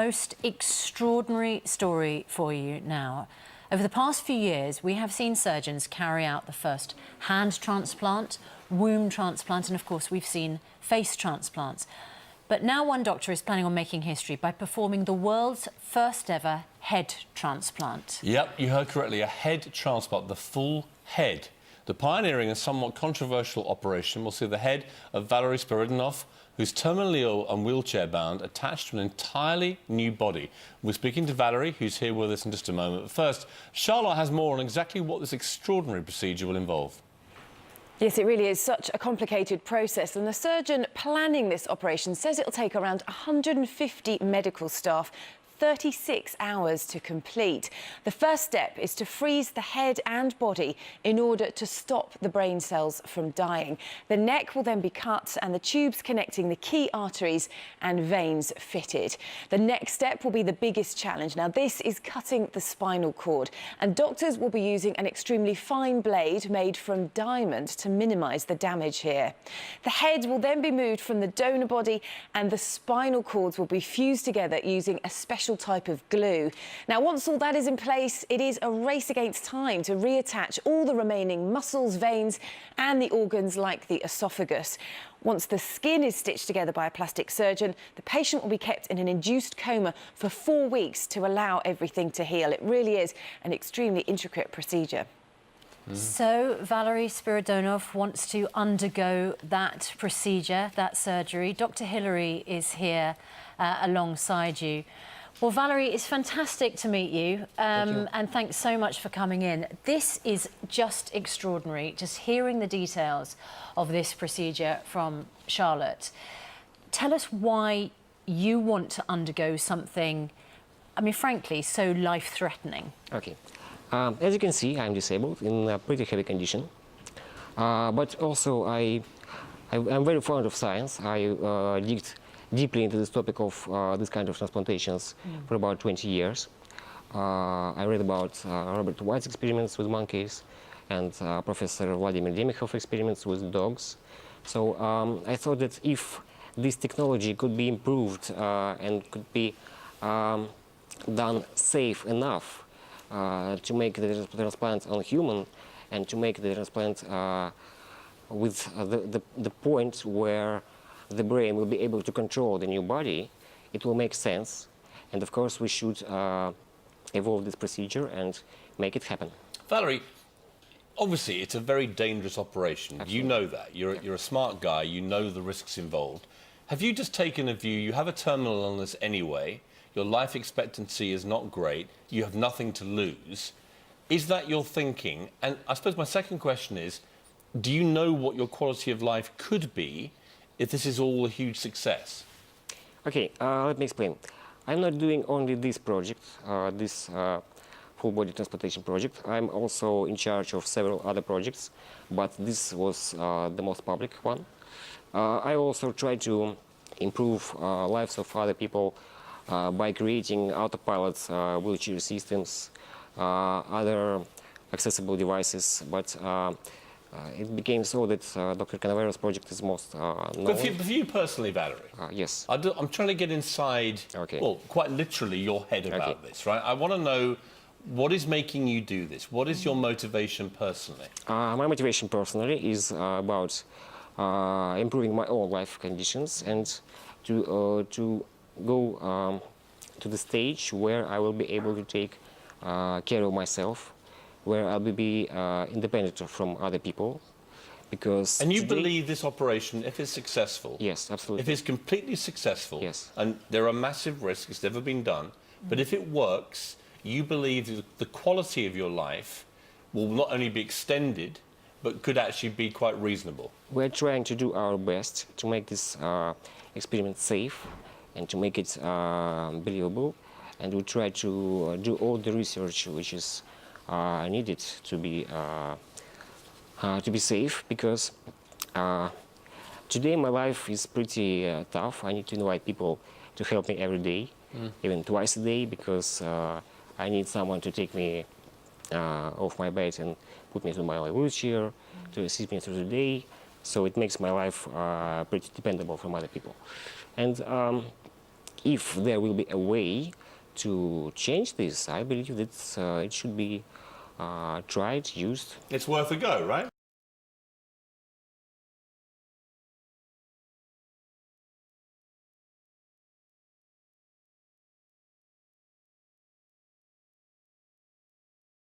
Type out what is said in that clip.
most extraordinary story for you now. Over the past few years, we have seen surgeons carry out the first hand transplant, womb transplant, and of course we've seen face transplants. But now one doctor is planning on making history by performing the world's first ever head transplant. Yep, you heard correctly, a head transplant, the full head. The pioneering and somewhat controversial operation will see the head of Valery Spiridonov, who's terminally ill and wheelchair-bound, attached to an entirely new body. We're speaking to Valery, who's here with us in just a moment. But first, Charlotte has more on exactly what this extraordinary procedure will involve. Yes, it really is such a complicated process, and the surgeon planning this operation says it'll take around 150 medical staff 36 hours to complete. The first step is to freeze the head and body in order to stop the brain cells from dying. The neck will then be cut and the tubes connecting the key arteries and veins fitted. The next step will be the biggest challenge. Now, this is cutting the spinal cord, and doctors will be using an extremely fine blade made from diamond to minimise the damage here. The head will then be moved from the donor body and the spinal cords will be fused together using a special type of glue. Now, once all that is in place, it is a race against time to reattach all the remaining muscles, veins and the organs like the esophagus. Once the skin is stitched together by a plastic surgeon, the patient will be kept in an induced coma for 4 weeks to allow everything to heal. It really is an extremely intricate procedure. So Valery Spiridonov wants to undergo that procedure, that surgery. Dr. Hillary is here alongside you. Well, Valery, it's fantastic to meet you, and thanks so much for coming in. This is just extraordinary, just hearing the details of this procedure from Charlotte. Tell us why you want to undergo something, I mean, frankly, so life-threatening. Okay. As you can see, I'm disabled in a pretty heavy condition, but also I'm very fond of science. I digged deeply into this topic of this kind of transplantations for about 20 years. I read about Robert Wdys experiments with monkeys and Professor Vladimir Demikhov experiments with dogs. So I thought that if this technology could be improved and could be done safe enough to make the transplant on human and to make the transplant with the point where the brain will be able to control the new body, it will make sense. And of course, we should evolve this procedure and make it happen. Valery, obviously, it's a very dangerous operation. Absolutely. You know that. You're a smart guy. You know the risks involved. Have you just taken a view? You have a terminal illness anyway. Your life expectancy is not great. You have nothing to lose. Is that your thinking? And I suppose my second question is, do you know what your quality of life could be if this is all a huge success? Okay, let me explain. I'm not doing only this project, this full body transplantation project. I'm also in charge of several other projects, but this was the most public one. I also try to improve lives of other people by creating autopilot wheelchair systems, other accessible devices, but it became so that Dr. Canavero's project is most known. But for you personally, Valery, yes. I'm trying to get inside, well, quite literally, your head about this, right? I want to know what is making you do this. What is your motivation personally? My motivation personally is about improving my own life conditions and to go to the stage where I will be able to take care of myself, where I'll be independent from other people, because... And you believe this operation, if it's successful... Yes, absolutely. If it's completely successful... Yes. And there are massive risks, it's never been done, but if it works, you believe that the quality of your life will not only be extended, but could actually be quite reasonable. We're trying to do our best to make this experiment safe and to make it believable, and we try to do all the research which is needed to be safe, because today my life is pretty tough. I need to invite people to help me every day, even twice a day, because I need someone to take me off my bed and put me to my wheelchair, to assist me through the day. So it makes my life pretty dependable from other people. And if there will be a way to change this, I believe that it should be tried, used. It's worth a go, right?